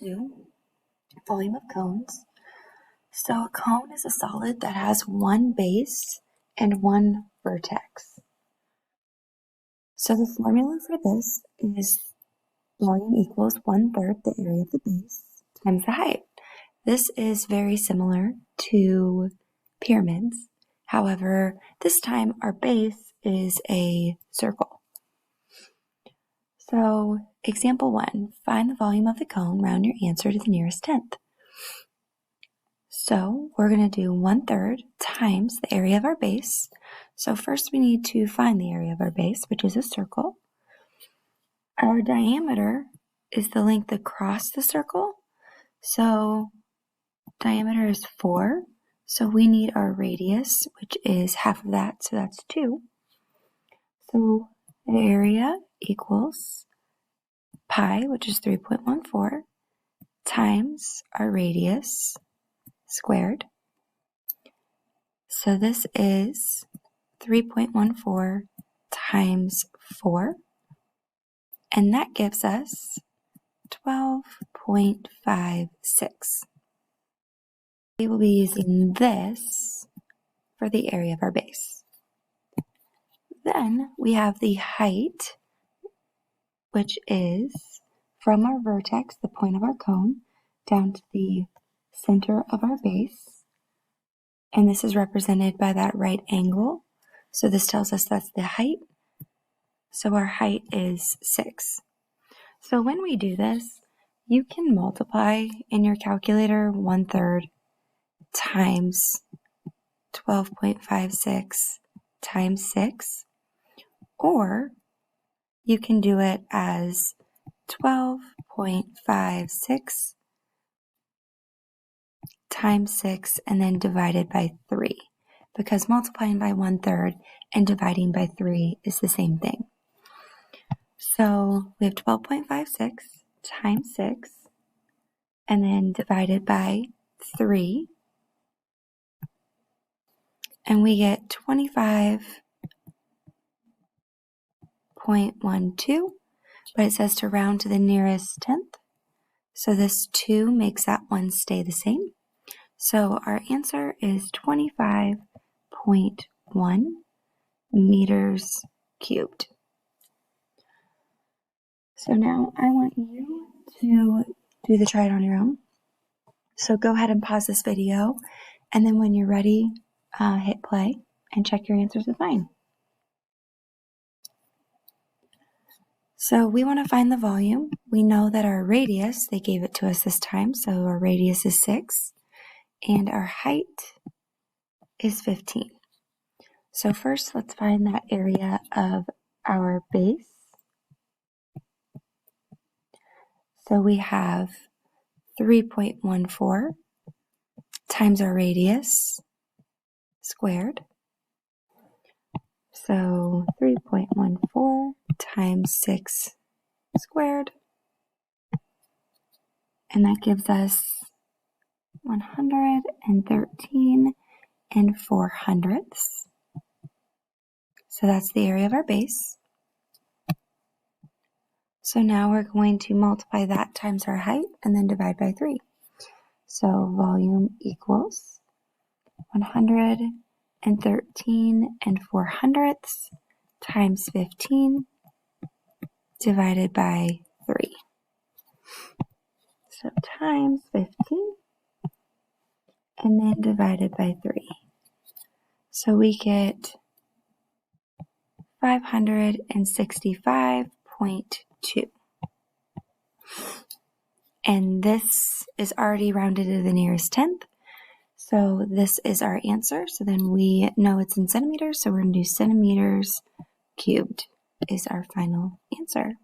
do volume of cones. So a cone is a solid that has one base and one vertex. So the formula for this is volume equals 1/3 the area of the base times the height. This is very similar to pyramids. However, this time our base is a circle. So example 1, find the volume of the cone, round your answer to the nearest tenth. So we're going to do 1/3 times the area of our base. So first we need to find the area of our base, which is a circle. Our diameter is the length across the circle. So diameter is 4. So we need our radius, which is half of that, so that's 2. So the area equals pi, which is 3.14, times our radius squared. So this is 3.14 times 4, and that gives us 12.56. We will be using this for the area of our base. Then we have the height, which is from our vertex, the point of our cone, down to the center of our base. And this is represented by that right angle. So this tells us that's the height. So our height is 6. So when we do this, you can multiply in your calculator 1/3 times 12.56 times 6, or you can do it as 12.56 times 6 and then divided by 3, because multiplying by 1/3 and dividing by 3 is the same thing. So we have 12.56 times 6 and then divided by 3, and we get 25.12, but it says to round to the nearest tenth. So this 2 makes that 1 stay the same. So our answer is 25.1 meters cubed. So now I want you to do the try it on your own. So go ahead and pause this video, and then when you're ready, hit play and check your answers with mine. So we want to find the volume. We know that our radius, they gave it to us this time, so our radius is 6, and our height is 15. So first, let's find that area of our base. So we have 3.14 times our radius squared. So 3.14 times 6 squared, and that gives us 113 400ths. So that's the area of our base. So now we're going to multiply that times our height and then divide by 3. So volume equals 113 400ths times 15 divided by 3. So times 15 and then divided by 3. So we get 565.2. And this is already rounded to the nearest tenth. So this is our answer. So then we know it's in centimeters. So we're going to do centimeters cubed is our final answer.